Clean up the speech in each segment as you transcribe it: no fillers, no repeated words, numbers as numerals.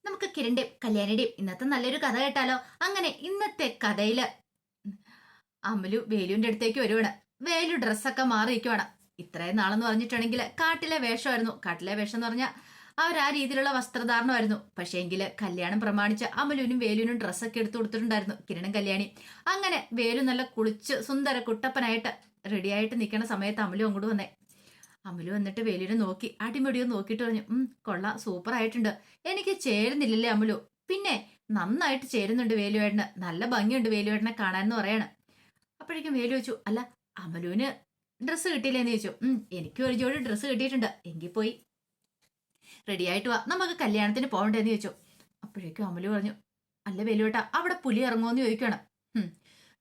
നമുക്ക് കിരണിന്റെയും കല്യാണിയുടെയും ഇന്നത്തെ നല്ലൊരു കഥ കേട്ടാലോ? അങ്ങനെ ഇന്നത്തെ കഥയില് അമലു വേലുവിന്റെ അടുത്തേക്ക് വരുവാണ്. വേലു ഡ്രസ്സൊക്കെ മാറിയിരിക്കുവാണ്. ഇത്രയും നാളെന്ന് പറഞ്ഞിട്ടുണ്ടെങ്കിൽ കാട്ടിലെ വേഷമായിരുന്നു. കാട്ടിലെ വേഷം എന്ന് പറഞ്ഞാൽ അവർ ആ രീതിയിലുള്ള വസ്ത്രധാരണമായിരുന്നു. പക്ഷേ എങ്കില് കല്യാണം പ്രമാണിച്ച് അമലുവിനും വേലുവിനും ഡ്രസ്സൊക്കെ എടുത്തു കൊടുത്തിട്ടുണ്ടായിരുന്നു കിരണും കല്യാണി. അങ്ങനെ വേലു നല്ല കുളിച്ച് സുന്ദര കുട്ടപ്പനായിട്ട് റെഡിയായിട്ട് നിൽക്കുന്ന സമയത്ത് അമലു അങ്ങോട്ട് വന്നേ. അമലു വന്നിട്ട് വേലുവിനെ നോക്കി അടിമുടിയോ നോക്കിയിട്ട് പറഞ്ഞു, കൊള്ളാം, സൂപ്പർ ആയിട്ടുണ്ട്. എനിക്ക് ചേരുന്നില്ലല്ലേ അമലു? പിന്നെ നന്നായിട്ട് ചേരുന്നുണ്ട് വേലുവേട്ടന്, നല്ല ഭംഗിയുണ്ട് വേലുവേട്ടനെ കാണാനെന്ന് പറയാണ്. അപ്പോഴേക്കും വേലു ചോദിച്ചു, അല്ല അമലുവിന് ഡ്രസ്സ് കിട്ടിയില്ലേന്ന് ചോദിച്ചു. എനിക്കും ഒരു ജോഡി ഡ്രസ്സ് കിട്ടിയിട്ടുണ്ട്, എങ്കിൽ പോയി റെഡി ആയിട്ട് വാ, നമുക്ക് കല്യാണത്തിന് പോകണ്ടേന്ന് ചോദിച്ചു. അപ്പോഴേക്കും അമലു പറഞ്ഞു, അല്ല വേലുവേട്ട, അവിടെ പുലി ഇറങ്ങുമെന്ന് ചോദിക്കണം.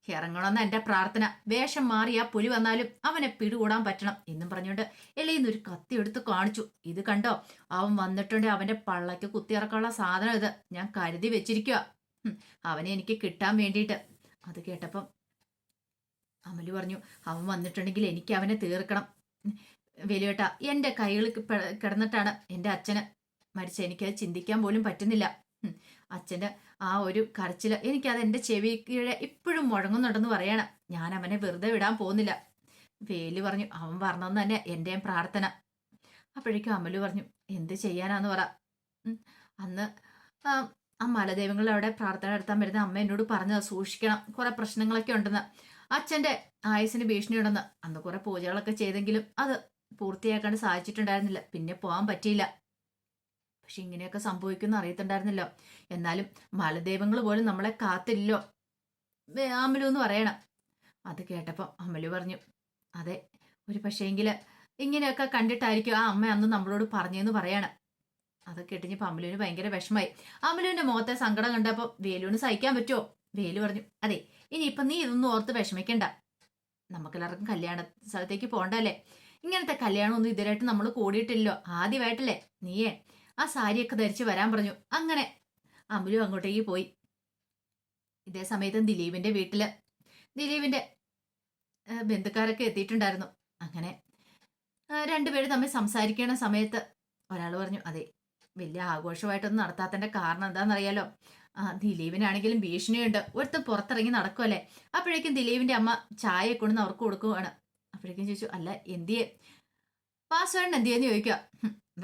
ഇറങ്ങണമെന്ന എന്റെ പ്രാർത്ഥന. വേഷം മാറി ആ പുലി വന്നാലും അവനെ പിടികൂടാൻ പറ്റണം എന്നും പറഞ്ഞുകൊണ്ട് എളിയുന്ന ഒരു കത്തി എടുത്ത് കാണിച്ചു. ഇത് കണ്ടോ, അവൻ വന്നിട്ടുണ്ട്, അവന്റെ പള്ളക്ക് കുത്തിയിറക്കാനുള്ള സാധനം ഇത് ഞാൻ കരുതി വെച്ചിരിക്കുക, അവനെ എനിക്ക് കിട്ടാൻ വേണ്ടിയിട്ട്. അത് കേട്ടപ്പം അമലു പറഞ്ഞു, അവൻ വന്നിട്ടുണ്ടെങ്കിൽ എനിക്ക് അവനെ തീർക്കണം വേലുവേട്ട. എന്റെ കൈകൾ കിടന്നിട്ടാണ് എന്റെ അച്ഛന് മരിച്ച, എനിക്കത് ചിന്തിക്കാൻ പോലും പറ്റുന്നില്ല. അച്ഛന്റെ ആ ഒരു കരച്ചില് എനിക്കത് എന്റെ ചെവി കീഴെ ഇപ്പോഴും മുഴങ്ങുന്നുണ്ടെന്ന് പറയണം. ഞാൻ അവനെ വെറുതെ വിടാൻ പോകുന്നില്ല. വേലു പറഞ്ഞു, അവൻ വരണമെന്ന് തന്നെ എന്റെയും പ്രാർത്ഥന. അപ്പോഴേക്കും അമലു പറഞ്ഞു, എന്ത് ചെയ്യാനാന്ന് പറ. അന്ന് ആ മലദൈവങ്ങൾ അവിടെ പ്രാർത്ഥന നടത്താൻ വരുന്ന അമ്മ എന്നോട് പറഞ്ഞത് സൂക്ഷിക്കണം, കുറെ പ്രശ്നങ്ങളൊക്കെ ഉണ്ടെന്ന്, അച്ഛന്റെ ആയുസിന് ഭീഷണിയുണ്ടെന്ന്. അന്ന് കുറെ പൂജകളൊക്കെ ചെയ്തെങ്കിലും അത് പൂർത്തിയാക്കാണ്ട് സാധിച്ചിട്ടുണ്ടായിരുന്നില്ല, പിന്നെ പോകാൻ പറ്റിയില്ല. പക്ഷെ ഇങ്ങനെയൊക്കെ സംഭവിക്കുമെന്ന് അറിയത്തുണ്ടായിരുന്നല്ലോ. എന്നാലും മലദൈവങ്ങൾ പോലും നമ്മളെ കാത്തില്ലോ അമലു എന്ന് പറയണം. അത് കേട്ടപ്പം അമലു പറഞ്ഞു, അതെ, ഒരു പക്ഷേങ്കില് ഇങ്ങനെയൊക്കെ കണ്ടിട്ടായിരിക്കും ആ അമ്മ അന്ന് നമ്മളോട് പറഞ്ഞെന്ന് പറയണം. അത് കേട്ടിഞ്ഞപ്പോ അമലുവിന് ഭയങ്കര വിഷമായി. അമലുവിന്റെ മുഖത്തെ സങ്കടം കണ്ടപ്പോ വേലുവിന് സഹിക്കാൻ പറ്റുമോ? വേലു പറഞ്ഞു, അതെ, ഇനിയിപ്പൊ നീ ഇതൊന്നും ഓർത്ത് വിഷമിക്കണ്ട, നമുക്കെല്ലാവർക്കും കല്യാണ സ്ഥലത്തേക്ക് പോകണ്ടല്ലേ. ഇങ്ങനത്തെ കല്യാണമൊന്നും ഇതുവരായിട്ട് നമ്മൾ കൂടിയിട്ടില്ലല്ലോ, ആദ്യമായിട്ടല്ലേ. നീയേ ആ സാരിയൊക്കെ ധരിച്ച് വരാൻ പറഞ്ഞു. അങ്ങനെ അമലു അങ്ങോട്ടേക്ക് പോയി. ഇതേ സമയത്ത് ദിലീപിന്റെ വീട്ടില് ദിലീപിന്റെ ബന്ധുക്കാരൊക്കെ എത്തിയിട്ടുണ്ടായിരുന്നു. അങ്ങനെ രണ്ടുപേരും തമ്മിൽ സംസാരിക്കണ സമയത്ത് ഒരാൾ പറഞ്ഞു, അതെ, വലിയ ആഘോഷമായിട്ടൊന്നും നടത്താത്തതിന്റെ കാരണം എന്താണെന്നറിയാലോ, ദിലീപിനാണെങ്കിലും ഭീഷണിയുണ്ട്, ഒരുത്തം പുറത്തിറങ്ങി നടക്കുമല്ലേ. അപ്പോഴേക്കും ദിലീപിന്റെ അമ്മ ചായ കൊണ്ടുവന്ന് അവർക്ക് കൊടുക്കുവാണ്. അപ്പോഴേക്കും ചോദിച്ചു, അല്ല എന്തിയെ വാസുവേട്ടൻ എന്തിയെന്ന് ചോദിക്കുക.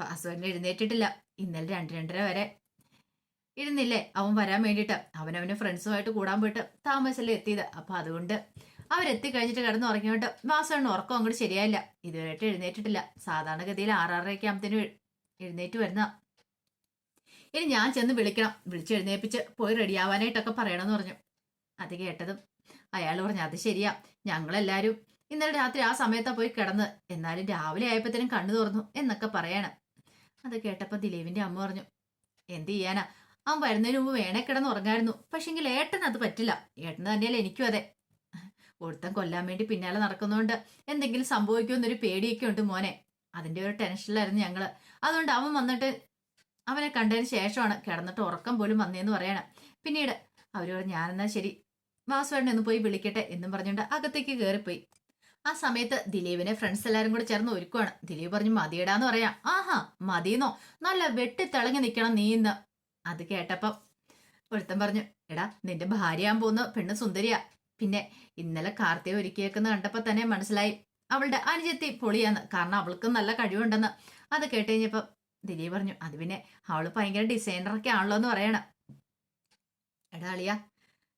വാസുവേട്ടൻ എഴുന്നേറ്റിട്ടില്ല, ഇന്നലെ 2-2:30 വരെ ഇരുന്നില്ലേ അവൻ വരാൻ വേണ്ടിയിട്ട്. അവനവന് ഫ്രണ്ട്സുമായിട്ട് കൂടാൻ പോയിട്ട് താമസല്ലേ എത്തിയത്. അപ്പൊ അതുകൊണ്ട് അവരെത്തി കഴിഞ്ഞിട്ട് കിടന്ന് ഉറങ്ങിയോട്ട് വാസുവേട്ടൻ ഉറക്കം അങ്ങോട്ട് ശരിയായില്ല, ഇതുവരെയായിട്ട് എഴുന്നേറ്റിട്ടില്ല. സാധാരണഗതിയിൽ 6-6:30 ആകുമ്പത്തേനും എഴുന്നേറ്റ് വരുന്ന. ഇനി ഞാൻ ചെന്ന് വിളിക്കണം, വിളിച്ചെഴുന്നേപ്പിച്ച് പോയി റെഡിയാവാനായിട്ടൊക്കെ പറയണമെന്ന് പറഞ്ഞു. അത് കേട്ടതും അയാൾ പറഞ്ഞു, അത് ശരിയാ, ഞങ്ങളെല്ലാരും ഇന്നലെ രാത്രി ആ സമയത്താ പോയി കിടന്ന്, എന്നാലും രാവിലെ ആയപ്പോഴത്തേനും കണ്ണു തുറന്നു എന്നൊക്കെ പറയണം. അത് കേട്ടപ്പോ ദിലീപിന്റെ അമ്മ പറഞ്ഞു, എന്ത് ചെയ്യാനാ, അവൻ വരുന്നതിന് മുമ്പ് വേണേ കിടന്ന് ഉറങ്ങായിരുന്നു. പക്ഷെങ്കിൽ ഏട്ടൻ അത് പറ്റില്ല, ഏട്ടൻ തന്നെയല്ല എനിക്കും അതെ. ഒരുത്തൻ കൊല്ലാൻ വേണ്ടി പിന്നാലെ നടക്കുന്നതുകൊണ്ട് എന്തെങ്കിലും സംഭവിക്കുമെന്നൊരു പേടിയൊക്കെ ഉണ്ട് മോനെ, അതിന്റെ ഒരു ടെൻഷനിലായിരുന്നു ഞങ്ങള്. അതുകൊണ്ട് അവൻ വന്നിട്ട് അവനെ കണ്ടതിന് ശേഷമാണ് കിടന്നിട്ട് ഉറക്കം പോലും വന്നേന്ന് പറയണം. പിന്നീട് അവര് പറഞ്ഞു, ഞാനെന്നാ ശരി വാസുവേട്ടനെ ഒന്ന് പോയി വിളിക്കട്ടെ എന്നും പറഞ്ഞുകൊണ്ട് അകത്തേക്ക് കയറിപ്പോയി. ആ സമയത്ത് ദിലീപിനെ ഫ്രണ്ട്സ് എല്ലാരും കൂടെ ചേർന്ന് ഒരുക്കുവാണ്. ദിലീപ് പറഞ്ഞു, മതിയിടാന്ന് പറയാം. ആഹാ, മതിയെന്നോ, നല്ല വെട്ടിത്തിളങ്ങി നിൽക്കണം നീ ഇന്ന്. അത് കേട്ടപ്പം ഒരുത്തൻ പറഞ്ഞു, എടാ നിന്റെ ഭാര്യയാൻ പോകുന്ന പെണ്ണ് സുന്ദരിയാ, പിന്നെ ഇന്നലെ കാർത്തിക ഒരുക്കിയേക്കുന്ന കണ്ടപ്പോ തന്നെ മനസ്സിലായി അവളുടെ അനുജത്തി പൊളിയാന്ന്, കാരണം അവൾക്ക് നല്ല കഴിവുണ്ടെന്ന്. അത് കേട്ട് കഴിഞ്ഞപ്പോ ദിലീപ് പറഞ്ഞു, അത് പിന്നെ അവള് ഭയങ്കര ഡിസൈനറൊക്കെ ആണല്ലോ എന്ന് പറയണം. എടാ അളിയ,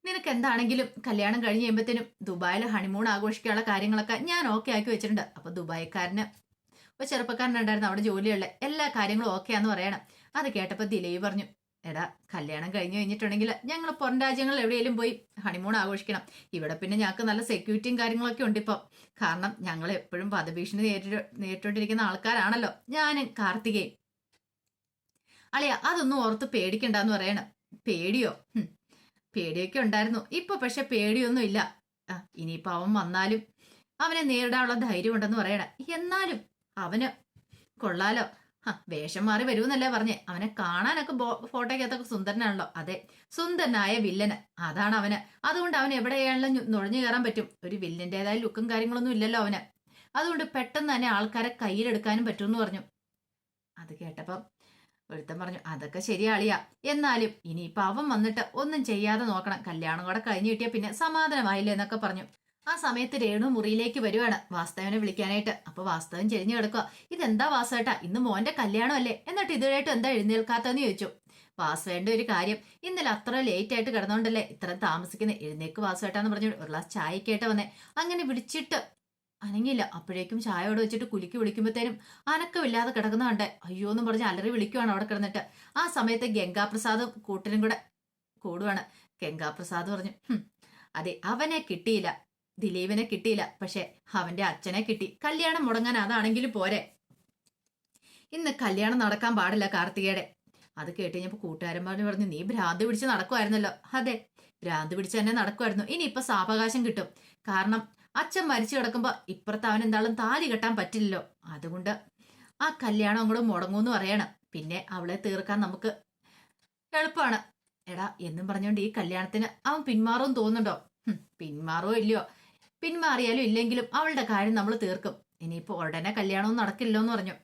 നിനക്ക് എന്താണെങ്കിലും കല്യാണം കഴിഞ്ഞ് കഴിയുമ്പത്തേനും ദുബായിൽ ഹണിമൂൺ ആഘോഷിക്കാനുള്ള കാര്യങ്ങളൊക്കെ ഞാൻ ഓക്കെ ആക്കി വെച്ചിട്ടുണ്ട്. അപ്പൊ ദുബായിക്കാരന് ഒരു ചെറുപ്പക്കാരനുണ്ടായിരുന്നു അവിടെ ജോലിയുള്ള, എല്ലാ കാര്യങ്ങളും ഓക്കെയാന്ന് പറയണം. അത് കേട്ടപ്പോ ദിലീപ് പറഞ്ഞു, എടാ കല്യാണം കഴിഞ്ഞു കഴിഞ്ഞിട്ടുണ്ടെങ്കിൽ ഞങ്ങൾ പുറം രാജ്യങ്ങളിൽ എവിടെയെങ്കിലും പോയി ഹണിമൂൺ ആഘോഷിക്കണം. ഇവിടെ പിന്നെ ഞങ്ങൾക്ക് നല്ല സെക്യൂരിറ്റിയും കാര്യങ്ങളൊക്കെ ഉണ്ട് ഇപ്പം, കാരണം ഞങ്ങൾ എപ്പോഴും വധഭീഷണി നേരിട്ടുകൊണ്ടിരിക്കുന്ന ആൾക്കാരാണല്ലോ ഞാനും കാർത്തികയും. അളിയ അതൊന്നും ഓർത്ത് പേടിക്കണ്ടെന്ന് പറയണം. പേടിയോ? പേടിയൊക്കെ ഉണ്ടായിരുന്നു, ഇപ്പൊ പക്ഷെ പേടിയൊന്നും ഇല്ല. ഇനിയിപ്പൊ അവൻ വന്നാലും അവനെ നേരിടാനുള്ള ധൈര്യം ഉണ്ടെന്ന് പറയണ. എന്നാലും അവന് കൊള്ളാലോ, വേഷം മാറി വരുമെന്നല്ലേ പറഞ്ഞേ. അവനെ കാണാനൊക്കെ ഫോട്ടോയ്ക്കകത്തൊക്കെ സുന്ദരനാണല്ലോ. അതെ, സുന്ദരനായ വില്ലന്, അതാണ് അവന്. അതുകൊണ്ട് അവൻ എവിടെയാണെങ്കിലും നുഴഞ്ഞു കയറാൻ പറ്റും. ഒരു വില്ലന്റേതായ ലുക്കും കാര്യങ്ങളൊന്നും ഇല്ലല്ലോ അവന്. അതുകൊണ്ട് പെട്ടെന്ന് തന്നെ ആൾക്കാരെ കയ്യിലെടുക്കാനും പറ്റുമെന്ന് പറഞ്ഞു. അത് കേട്ടപ്പം ഒരുത്തൻ പറഞ്ഞു അതൊക്കെ ശരിയാളിയാ, എന്നാലും ഇനിയിപ്പൊ അവൻ വന്നിട്ട് ഒന്നും ചെയ്യാതെ നോക്കണം, കല്യാണം കൂടെ കഴിഞ്ഞു കിട്ടിയ പിന്നെ സമാധാനമായില്ലേ എന്നൊക്കെ പറഞ്ഞു. ആ സമയത്ത് രേണു മുറിയിലേക്ക് വരുവാണ് വാസ്തവനെ വിളിക്കാനായിട്ട്. അപ്പൊ വാസ്തവൻ ചെരിഞ്ഞു കിടക്കുക. ഇതെന്താ വാസുവേട്ടാ, ഇന്ന് മോന്റെ കല്യാണം അല്ലേ, എന്നിട്ട് ഇതുവരെയായിട്ട് എന്താ എഴുന്നേൽക്കാത്തെന്ന് ചോദിച്ചു. വാസുവേണ്ട ഒരു കാര്യം, ഇന്നലെ അത്ര ലേറ്റ് ആയിട്ട് കിടന്നോണ്ടല്ലേ ഇത്ര താമസിക്കുന്നത്, എഴുന്നേക്ക് വാസുവേട്ടാന്ന് പറഞ്ഞു ഒരു ഗ്ലാസ് ചായക്കായിട്ട് വന്നേ. അങ്ങനെ വിളിച്ചിട്ട് അനങ്ങില്ല. അപ്പോഴേക്കും ചായയോട് വെച്ചിട്ട് കുലുക്കി വിളിക്കുമ്പോഴത്തേനും അനക്കമില്ലാതെ കിടക്കുന്ന കണ്ടേ. അയ്യോ എന്ന് പറഞ്ഞ് അലറി വിളിക്കുവാണ് അവിടെ കിടന്നിട്ട്. ആ സമയത്ത് ഗംഗാപ്രസാദും കൂട്ടരും കൂടെ കൂടുവാണ്. ഗംഗാപ്രസാദ് പറഞ്ഞു, അതെ അവനെ കിട്ടിയില്ല, ദിലീപിനെ കിട്ടിയില്ല, പക്ഷെ അവന്റെ അച്ഛനെ കിട്ടി. കല്യാണം മുടങ്ങാൻ അതാണെങ്കിലും പോരെ, ഇന്ന് കല്യാണം നടക്കാൻ പാടില്ല കാർത്തികയുടെ. അത് കേട്ട് കഴിഞ്ഞപ്പോ കൂട്ടുകാരന്മാര് പറഞ്ഞു, നീ ഭ്രാന്ത് പിടിച്ച് നടക്കുമായിരുന്നല്ലോ. അതെ, ഭ്രാന്ത് പിടിച്ച് തന്നെ നടക്കുമായിരുന്നു. ഇനിയിപ്പൊ സാവകാശം കിട്ടും. കാരണം അച്ഛൻ മരിച്ചു കിടക്കുമ്പോ ഇപ്പുറത്ത് അവൻ എന്താളും താലി കെട്ടാൻ പറ്റില്ലല്ലോ. അതുകൊണ്ട് ആ കല്യാണം അങ്ങോട്ട് മുടങ്ങൂന്ന് പറയണം. പിന്നെ അവളെ തീർക്കാൻ നമുക്ക് എളുപ്പമാണ്. എടാ എന്നും പറഞ്ഞുകൊണ്ട് ഈ കല്യാണത്തിന് അവൻ പിന്മാറും തോന്നുന്നുണ്ടോ? പിന്മാറോ ഇല്ലയോ, പിന്മാറിയാലും ഇല്ലെങ്കിലും അവളുടെ കാര്യം നമ്മൾ തീർക്കും. ഇനിയിപ്പോ ഉടനെ കല്യാണവും നടക്കില്ലോ എന്ന് പറഞ്ഞു.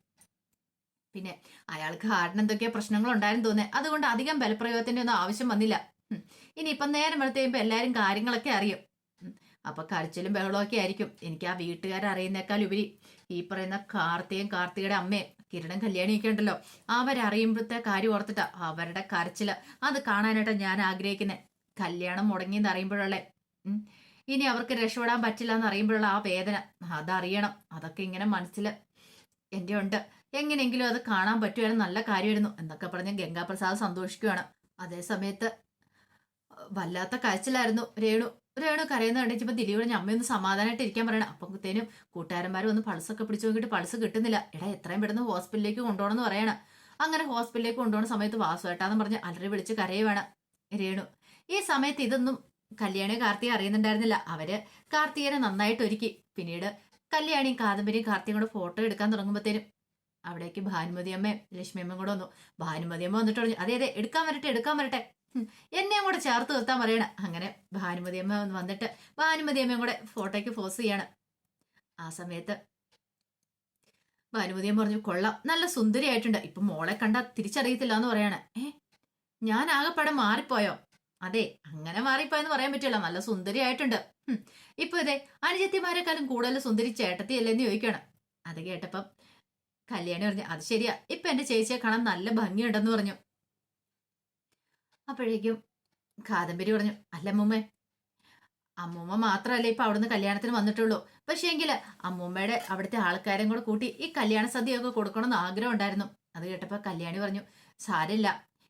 പിന്നെ അയാൾക്ക് ഹാർട്ടിന് എന്തൊക്കെയോ പ്രശ്നങ്ങൾ ഉണ്ടായിരുന്നു തോന്നേ, അതുകൊണ്ട് അധികം ബലപ്രയോഗത്തിന്റെ ഒന്നും ആവശ്യം വന്നില്ല. ഇനിയിപ്പം നേരം വെളുത്ത് കഴിയുമ്പോൾ എല്ലാരും കാര്യങ്ങളൊക്കെ അറിയും. അപ്പൊ കരച്ചിലും ബഹളമൊക്കെ ആയിരിക്കും. എനിക്ക് ആ വീട്ടുകാരറിയുന്നേക്കാൾ ഉപരി ഈ പറയുന്ന കാർത്തികയുടെ അമ്മയും കിരണം കല്യാണിയൊക്കെ ഉണ്ടല്ലോ, അവരറിയുമ്പോഴത്തെ കാര്യം ഓർത്തിട്ടാ അവരുടെ കരച്ചില് അത് കാണാനായിട്ട് ഞാൻ ആഗ്രഹിക്കുന്നത്. കല്യാണം മുടങ്ങിയെന്ന് അറിയുമ്പോഴല്ലേ, ഇനി അവർക്ക് രക്ഷപ്പെടാൻ പറ്റില്ല എന്ന് അറിയുമ്പോഴുള്ള ആ വേദന അതറിയണം. അതൊക്കെ ഇങ്ങനെ മനസ്സിൽ എന്റെ ഉണ്ട്. എങ്ങനെയെങ്കിലും അത് കാണാൻ പറ്റുമായിരുന്നു, നല്ല കാര്യമായിരുന്നു എന്നൊക്കെ പറഞ്ഞ് ഗംഗാപ്രസാദ് സന്തോഷിക്കുകയാണ്. അതേ സമയത്ത് വല്ലാത്ത കരച്ചിലായിരുന്നു രേണു കരയുന്ന കണ്ടിച്ചപ്പോ ദിലീപ് പറഞ്ഞ അമ്മയൊന്ന് സമാധാനമായിട്ട് ഇരിക്കാൻ പറയണം. അപ്പത്തേനും കൂട്ടുകാരന്മാർ ഒന്ന് പൾസൊക്കെ പിടിച്ചു നോക്കിയിട്ട് പൾസ് കിട്ടുന്നില്ല. എടാ എത്രയും പെട്ടെന്ന് ഹോസ്പിറ്റലിലേക്ക് കൊണ്ടുപോകണമെന്ന് പറയണം. അങ്ങനെ ഹോസ്പിറ്റലിലേക്ക് കൊണ്ടുപോകുന്ന സമയത്ത് വാസുവേട്ടാന്ന് പറഞ്ഞ് അലറി വിളിച്ച് കരയുവാണ് രേണു. ഈ സമയത്ത് ഇതൊന്നും കല്യാണി കാർത്തിക അറിയുന്നുണ്ടായിരുന്നില്ല. അവര് കാർത്തികനെ നന്നായിട്ട് ഒരുക്കി. പിന്നീട് കല്യാണിയും കാദംബരിയും കാർത്തികയും കൂടെ ഫോട്ടോ എടുക്കാൻ തുടങ്ങുമ്പോഴത്തേനും അവിടേക്ക് ഭാനുമതി അമ്മയും ലക്ഷ്മി അമ്മയും കൂടെ വന്നു. ഭാനുമതി അമ്മ വന്നിട്ട് പറഞ്ഞു, അതെ എടുക്കാൻ വരട്ടെ, എന്നെയും കൂടെ ചേർത്ത് നിർത്താൻ പറയണ. അങ്ങനെ ഭാനുമതി അമ്മ വന്നിട്ട് ഭാനുമതി അമ്മയും കൂടെ ഫോട്ടോയ്ക്ക് പോസ് ചെയ്യാണ്. ആ സമയത്ത് ഭാനുമതി അമ്മ പറഞ്ഞു, കൊള്ളാം, നല്ല സുന്ദരിയായിട്ടുണ്ട്, ഇപ്പൊ മോളെ കണ്ട തിരിച്ചറിയത്തില്ല എന്ന് പറയാണ്. ഞാൻ ആകെപ്പാടെ മാറിപ്പോയോ? അതെ, അങ്ങനെ മാറിപ്പോയെന്ന് പറയാൻ പറ്റില്ല, നല്ല സുന്ദരിയായിട്ടുണ്ട്. ഇപ്പൊ ഇതേ അനുജത്തിമാരെക്കാളും കൂടുതൽ സുന്ദരി ചേട്ടത്തിയല്ലേന്ന് ചോദിക്കണം. അത് കേട്ടപ്പം കല്യാണി പറഞ്ഞു, അത് ശരിയാ, ഇപ്പൊ എന്റെ ചേച്ചിയെ കാണാൻ നല്ല ഭംഗിയുണ്ടെന്ന് പറഞ്ഞു. അപ്പോഴേക്കും കാദംബരി പറഞ്ഞു, അല്ല അമ്മൂമ്മ മാത്രമല്ല ഇപ്പൊ അവിടുന്ന് കല്യാണത്തിന് വന്നിട്ടുള്ളൂ. പക്ഷേ എങ്കിൽ അമ്മൂമ്മയുടെ അവിടുത്തെ ആൾക്കാരും കൂടെ കൂട്ടി ഈ കല്യാണ സദ്യയൊക്കെ കൊടുക്കണമെന്ന് ആഗ്രഹം ഉണ്ടായിരുന്നു. അത് കേട്ടപ്പോ കല്യാണി പറഞ്ഞു, സാരില്ല,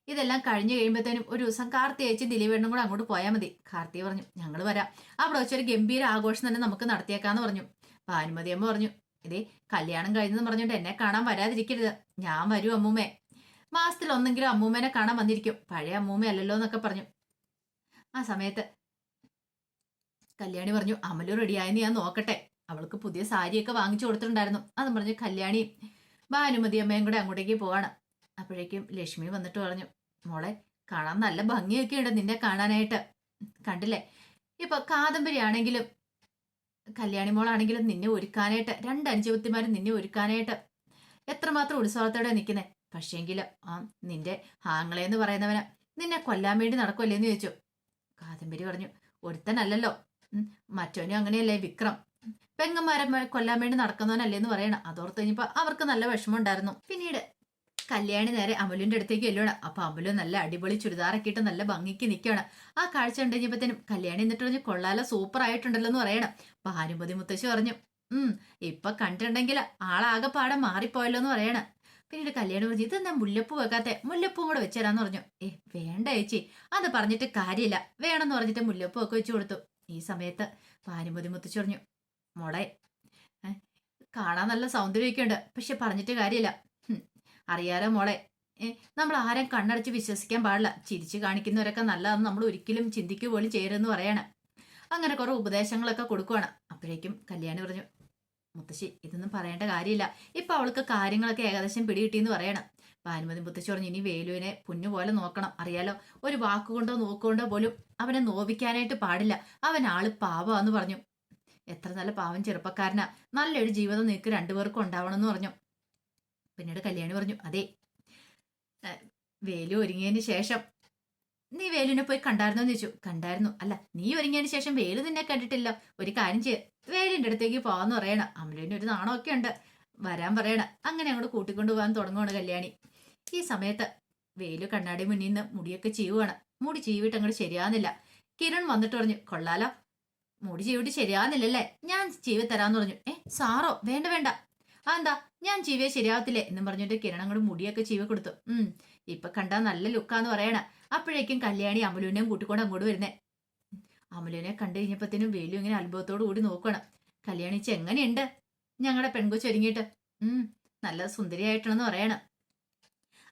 ഇതെല്ലാം കഴിഞ്ഞു കഴിയുമ്പോഴത്തേനും ഒരു ദിവസം കാർത്തി അയച്ച് ദിലീപേണ്ണും കൂടെ അങ്ങോട്ട് പോയാൽ മതി. കാർത്തിക പറഞ്ഞു, ഞങ്ങൾ വരാം, അവിടെ വെച്ചൊരു ഗംഭീര ആഘോഷം തന്നെ നമുക്ക് നടത്തിയേക്കാന്ന് പറഞ്ഞു. ഭാനുമതി അമ്മ പറഞ്ഞു, ഇതേ കല്യാണം കഴിഞ്ഞെന്ന് പറഞ്ഞുകൊണ്ട് എന്നെ കാണാൻ വരാതിരിക്കരുത്, ഞാൻ വരൂ അമ്മൂമ്മേ, മാസത്തിൽ ഒന്നെങ്കിലും അമ്മൂമ്മേനെ കാണാൻ വന്നിരിക്കും, പഴയ അമ്മൂമ്മയല്ലല്ലോ എന്നൊക്കെ പറഞ്ഞു. ആ സമയത്ത് കല്യാണി പറഞ്ഞു, അമലു റെഡിയായെന്ന് ഞാൻ നോക്കട്ടെ, അവൾക്ക് പുതിയ സാരിയൊക്കെ വാങ്ങിച്ചു കൊടുത്തിട്ടുണ്ടായിരുന്നു. അതും പറഞ്ഞു കല്യാണിയും ഭാനുമതി അമ്മയും കൂടെ അങ്ങോട്ടേക്ക് പോവാണ്. അപ്പോഴേക്കും ലക്ഷ്മി വന്നിട്ട് പറഞ്ഞു, മോളെ കാണാൻ നല്ല ഭംഗിയൊക്കെ ഉണ്ട് നിന്നെ കാണാനായിട്ട്, കണ്ടില്ലേ, ഇപ്പൊ കാദംബരി ആണെങ്കിലും കല്യാണി മോളാണെങ്കിലും നിന്നെ ഒരുക്കാനായിട്ട്, രണ്ട് അനുജത്തിമാരും നിന്നെ ഒരുക്കാനായിട്ട് എത്രമാത്രം ഉത്സവത്തോടെ നിൽക്കുന്നേ. പക്ഷേങ്കില് നിന്റെ ആങ്ങളെന്ന് പറയുന്നവന് നിന്നെ കൊല്ലാൻ വേണ്ടി നടക്കുമല്ലേന്ന് ചോദിച്ചു. കാദംബരി പറഞ്ഞു, ഒരുത്തനല്ലല്ലോ, മറ്റോനും അങ്ങനെയല്ലേ വിക്രം, പെങ്ങന്മാരെ കൊല്ലാൻ വേണ്ടി നടക്കുന്നവനല്ലേന്ന് പറയണം. അതോർത്ത് കഴിഞ്ഞപ്പോ അവർക്ക് നല്ല വിഷമം ഉണ്ടായിരുന്നു. പിന്നീട് കല്യാണി നേരെ അമലുവിന്റെ അടുത്തേക്ക് ചെല്ലുവാണ്. അപ്പൊ അമലു നല്ല അടിപൊളി ചുരിദാറൊക്കെ ഇട്ട് നല്ല ഭംഗിക്ക് നിൽക്കുകയാണ്. ആ കാഴ്ച കണ്ടുകഴിഞ്ഞപ്പോഴത്തേനും കല്യാണി എന്നിട്ട് പറഞ്ഞു, കൊള്ളാലോ, സൂപ്പർ ആയിട്ടുണ്ടല്ലോ എന്ന് പറയണം. ഭാനുമതി മുത്തശ്ശി പറഞ്ഞു, ഇപ്പൊ കണ്ടിട്ടുണ്ടെങ്കിൽ ആളാകെ പാടെ മാറിപ്പോയല്ലോ എന്ന് പറയണം. പിന്നീട് കല്യാണി പറഞ്ഞു, ഇതെന്താ മുല്ലപ്പൂ വെക്കാത്തെ, മുല്ലപ്പൂവും കൂടെ വെച്ചുതരാന്ന് പറഞ്ഞു. വേണ്ട ചേച്ചി, അത് പറഞ്ഞിട്ട് കാര്യമില്ല, വേണമെന്ന് പറഞ്ഞിട്ട് മുല്ലപ്പൂ ഒക്കെ വെച്ചു കൊടുത്തു. ഈ സമയത്ത് ഭാനുമതി മുത്തശ്ശി പറഞ്ഞു, മോളെ കാണാൻ നല്ല സൗന്ദര്യമൊക്കെ ഉണ്ട്, പക്ഷെ പറഞ്ഞിട്ട് കാര്യമില്ല, അറിയാലോ മോളെ, നമ്മൾ ആരെയും കണ്ണടച്ച് വിശ്വസിക്കാൻ പാടില്ല, ചിരിച്ചു കാണിക്കുന്നവരൊക്കെ നല്ലതെന്ന് നമ്മൾ ഒരിക്കലും ചിന്തിക്കുക പോലും ചെയ്യരുതെന്ന് പറയാണ്. അങ്ങനെ കുറെ ഉപദേശങ്ങളൊക്കെ കൊടുക്കുവാണ്. അപ്പോഴേക്കും കല്യാണി പറഞ്ഞു, മുത്തശ്ശി ഇതൊന്നും പറയേണ്ട കാര്യമില്ല, ഇപ്പൊ അവൾക്ക് കാര്യങ്ങളൊക്കെ ഏകദേശം പിടികിട്ടിയെന്ന് പറയണം. ഭാനുമതി മുത്തശ്ശി പറഞ്ഞു, ഇനി വേലുവിനെ പൊന്നുപോലെ നോക്കണം, അറിയാലോ, ഒരു വാക്കുകൊണ്ടോ നോക്കുകൊണ്ടോ പോലും അവനെ നോവിക്കാനായിട്ട് പാടില്ല, അവൻ ആള് പാവാന്ന് പറഞ്ഞു. എത്ര നല്ല പാവം ചെറുപ്പക്കാരനാ, നല്ലൊരു ജീവിതം നിനക്ക് രണ്ടുപേർക്കും ഉണ്ടാവണമെന്ന് പറഞ്ഞു. പിന്നീട് കല്യാണി പറഞ്ഞു, അതെ, ഏ, വേലു ഒരുങ്ങിയതിന് ശേഷം നീ വേലുവിനെ പോയി കണ്ടായിരുന്നോ എന്ന് ചോദിച്ചു. കണ്ടായിരുന്നു. അല്ല, നീ ഒരുങ്ങിയതിന് ശേഷം വേലു നിന്നെ കണ്ടിട്ടില്ല. ഒരു കാര്യം ചെയ്യ, വേലിന്റെ അടുത്തേക്ക് പോവാന്ന് പറയണ. അമലുവിന് ഒരു നാണമൊക്കെ ഉണ്ട്, വരാൻ പറയണ. അങ്ങനെ അങ്ങോട്ട് കൂട്ടിക്കൊണ്ടു പോകാൻ തുടങ്ങുവാണ് കല്യാണി. ഈ സമയത്ത് വേലു കണ്ണാടി മുന്നിൽ നിന്ന് മുടിയൊക്കെ ചീവുകയാണ്. മുടി ചീവിട്ട് അങ്ങോട്ട് ശരിയാകുന്നില്ല. കിരൺ വന്നിട്ട് പറഞ്ഞു, കൊള്ളാലോ, മുടി ചീവിട്ട് ശരിയാകുന്നില്ലല്ലേ, ഞാൻ ചീവി തരാന്ന് പറഞ്ഞു. സാറോ? വേണ്ട വേണ്ട. ആ എന്താ, ഞാൻ ചീവിയെ ശരിയാവത്തില്ലേ എന്നും പറഞ്ഞിട്ട് കിരൺ അങ്ങോട്ട് മുടിയൊക്കെ ചീവി കൊടുത്തു. ഇപ്പൊ കണ്ടാ നല്ല ലുക്കാന്ന് പറയണ. അപ്പോഴേക്കും കല്യാണി അമലുവിനെയും കൂട്ടിക്കൊണ്ട് അങ്ങോട്ട് വരുന്നേ. അമലുവിനെ കണ്ടു കഴിഞ്ഞപ്പത്തേനും വേലു ഇങ്ങനെ അത്ഭുതത്തോടു കൂടി നോക്കണം. കല്യാണിച്ച് എങ്ങനെയുണ്ട് ഞങ്ങളുടെ പെൺകൊച്ച് ഒരുങ്ങിയിട്ട്? നല്ല സുന്ദരിയായിട്ടാണെന്ന് പറയണം.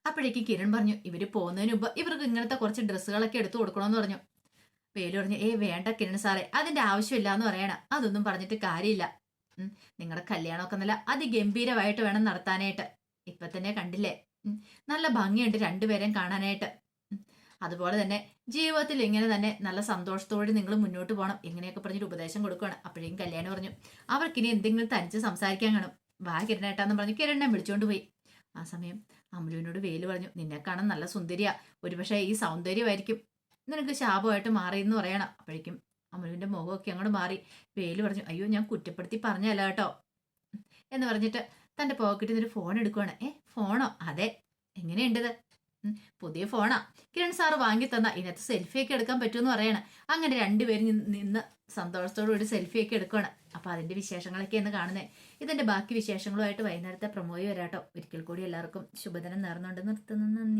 അപ്പോഴേക്കും കിരൺ പറഞ്ഞു, ഇവര് പോകുന്നതിന് മുമ്പ് ഇവർക്ക് ഇങ്ങനത്തെ കുറച്ച് ഡ്രസ്സുകളൊക്കെ എടുത്തു കൊടുക്കണമെന്ന് പറഞ്ഞു. വേലു പറഞ്ഞു, വേണ്ട കിരൺ സാറേ, അതിന്റെ ആവശ്യമില്ല എന്ന് പറയണ. അതൊന്നും പറഞ്ഞിട്ട് കാര്യമില്ല. നിങ്ങളുടെ കല്യാണമൊക്കെ നല്ല അതിഗംഭീരമായിട്ട് വേണം നടത്താനായിട്ട്. ഇപ്പൊ തന്നെ കണ്ടില്ലേ, നല്ല ഭംഗിയുണ്ട് രണ്ടുപേരെയും കാണാനായിട്ട്. അതുപോലെ തന്നെ ജീവിതത്തിൽ ഇങ്ങനെ തന്നെ നല്ല സന്തോഷത്തോടെ നിങ്ങൾ മുന്നോട്ട് പോകണം, ഇങ്ങനെയൊക്കെ പറഞ്ഞിട്ട് ഉപദേശം കൊടുക്കുകയാണ്. അപ്പോഴേക്കും കല്യാണി പറഞ്ഞു, അവർക്കിനി എന്തെങ്കിലും തനിച്ച് സംസാരിക്കാൻ കാണും, വാ കിരണേട്ടാന്ന് പറഞ്ഞു കിരണിനെ വിളിച്ചുകൊണ്ട് പോയി. ആ സമയം അമലുവിനോട് വേലു പറഞ്ഞു, നിന്നെ കാണാൻ നല്ല സുന്ദരിയാ, ഒരുപക്ഷെ ഈ സൗന്ദര്യമായിരിക്കും നിനക്ക് ശാപമായിട്ട് മാറിയെന്ന് പറയണം. അപ്പോഴേക്കും അമലുവിന്റെ മുഖമൊക്കെ അങ്ങോട്ട് മാറി. വേലു പറഞ്ഞു, അയ്യോ ഞാൻ കുറ്റപ്പെടുത്തി പറഞ്ഞല്ല കേട്ടോ എന്ന് പറഞ്ഞിട്ട് തന്റെ പോക്കറ്റിൽ നിന്നൊരു ഫോൺ എടുക്കുവാണ്. ഫോണോ? അതെ. എങ്ങനെയുണ്ടത്? പുതിയ ഫോണാ, കിരൺ സാറ് വാങ്ങി തന്ന. ഇതിനകത്ത് സെൽഫിയൊക്കെ എടുക്കാൻ പറ്റുമെന്ന് പറയണം. അങ്ങനെ രണ്ടുപേരും നിന്ന് സന്തോഷത്തോടു കൂടി സെൽഫിയൊക്കെ എടുക്കണം. അപ്പൊ അതിന്റെ വിശേഷങ്ങളൊക്കെയാണ് കാണുന്നത്. ഇതിന്റെ ബാക്കി വിശേഷങ്ങളുമായിട്ട് വൈകുന്നേരത്തെ പ്രൊമോയി വരാട്ടോ. ഒരിക്കൽ കൂടി എല്ലാവർക്കും ശുഭദിനം നേർന്നുകൊണ്ട് നിർത്തുന്നു. നന്ദി.